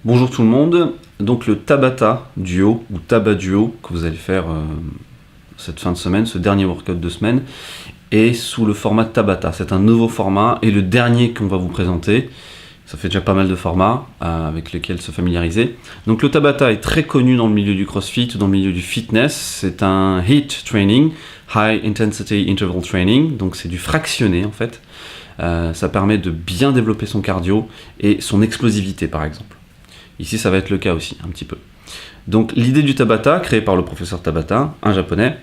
Bonjour tout le monde, donc le Tabata duo ou Taba duo que vous allez faire cette fin de semaine, ce dernier workout de semaine, est sous le format Tabata. C'est un nouveau format et le dernier qu'on va vous présenter. Ça fait déjà pas mal de formats avec lesquels se familiariser. Donc le Tabata est très connu dans le milieu du CrossFit, dans le milieu du fitness. C'est un HIIT training, High Intensity Interval Training, donc c'est du fractionné en fait. Ça permet de bien développer son cardio et son explosivité par exemple. Ici, ça va être le cas aussi, un petit peu. Donc, l'idée du Tabata, créée par le professeur Tabata, un japonais,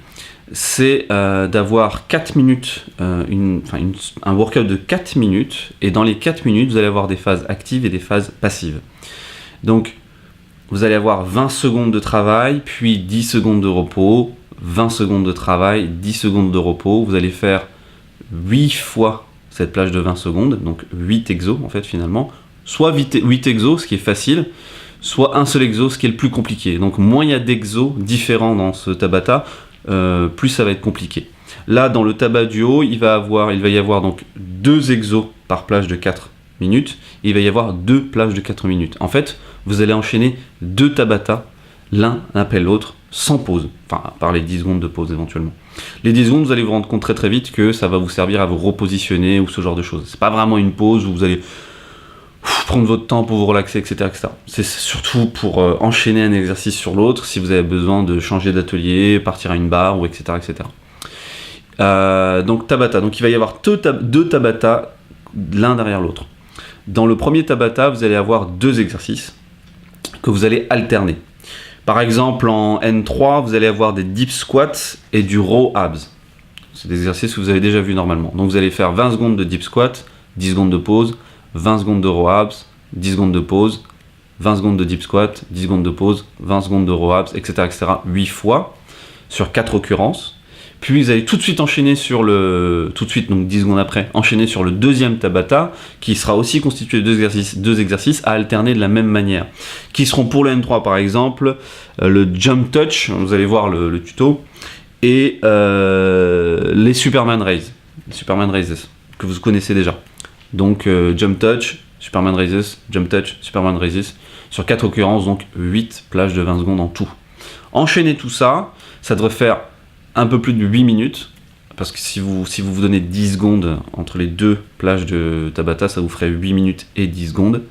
c'est d'avoir 4 minutes, un workout de 4 minutes, et dans les 4 minutes, vous allez avoir des phases actives et des phases passives. Donc, vous allez avoir 20 secondes de travail, puis 10 secondes de repos, 20 secondes de travail, 10 secondes de repos. Vous allez faire 8 fois cette plage de 20 secondes, donc 8 exos, en fait, finalement. Soit 8 exos, ce qui est facile, soit un seul exo, ce qui est le plus compliqué. Donc moins il y a d'exos différents dans ce Tabata, plus ça va être compliqué. Là, dans le Taba duo, il va y avoir donc 2 exos par plage de 4 minutes, et il va y avoir 2 plages de 4 minutes. En fait, vous allez enchaîner 2 Tabata, l'un après l'autre, sans pause, enfin, par les 10 secondes de pause éventuellement. Les 10 secondes, vous allez vous rendre compte très très vite que ça va vous servir à vous repositionner ou ce genre de choses. C'est pas vraiment une pause où vous allez prendre votre temps pour vous relaxer, etc. etc. C'est surtout pour enchaîner un exercice sur l'autre, si vous avez besoin de changer d'atelier, partir à une barre, ou etc. etc. Donc Tabata, donc il va y avoir deux Tabata l'un derrière l'autre. Dans le premier Tabata, vous allez avoir 2 exercices que vous allez alterner. Par exemple, en N3, vous allez avoir des deep squats et du row abs. C'est des exercices que vous avez déjà vus normalement. Donc vous allez faire 20 secondes de deep squat, 10 secondes de pause, 20 secondes de row abs, 10 secondes de pause, 20 secondes de deep squat, 10 secondes de pause, 20 secondes de row abs, etc. 8 fois sur 4 occurrences. Puis vous allez tout de suite enchaîner donc 10 secondes après, enchaîner sur le deuxième Tabata, qui sera aussi constitué de 2 exercices à alterner de la même manière. Qui seront pour le N3 par exemple, le jump touch, vous allez voir le tuto, et les Superman Raises, que vous connaissez déjà. Donc jump touch, Superman Raises, jump touch, Superman Raises, sur 4 occurrences, donc 8 plages de 20 secondes en tout. Enchaînez tout ça, ça devrait faire un peu plus de 8 minutes, parce que si vous vous donnez 10 secondes entre les 2 plages de Tabata, ça vous ferait 8 minutes et 10 secondes.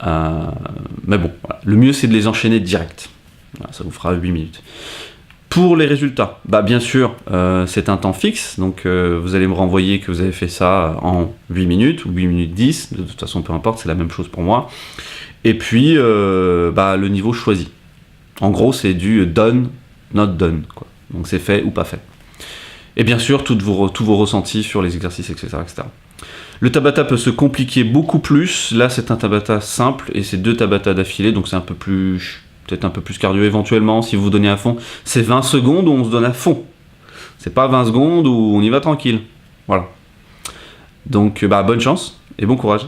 Mais bon, voilà. Le mieux c'est de les enchaîner direct. Voilà, ça vous fera 8 minutes. Pour les résultats, bien sûr, c'est un temps fixe, donc vous allez me renvoyer que vous avez fait ça en 8 minutes ou 8 minutes 10, de toute façon peu importe, c'est la même chose pour moi. Et puis, le niveau choisi. En gros, c'est du done, not done, quoi. Donc c'est fait ou pas fait. Et bien sûr, tous vos ressentis sur les exercices, etc., etc. Le Tabata peut se compliquer beaucoup plus. Là, c'est un Tabata simple et c'est 2 Tabata d'affilée, donc c'est peut-être un peu plus cardio éventuellement si vous vous donnez à fond. C'est 20 secondes où on se donne à fond. C'est pas 20 secondes où on y va tranquille. Voilà. Donc bonne chance et bon courage.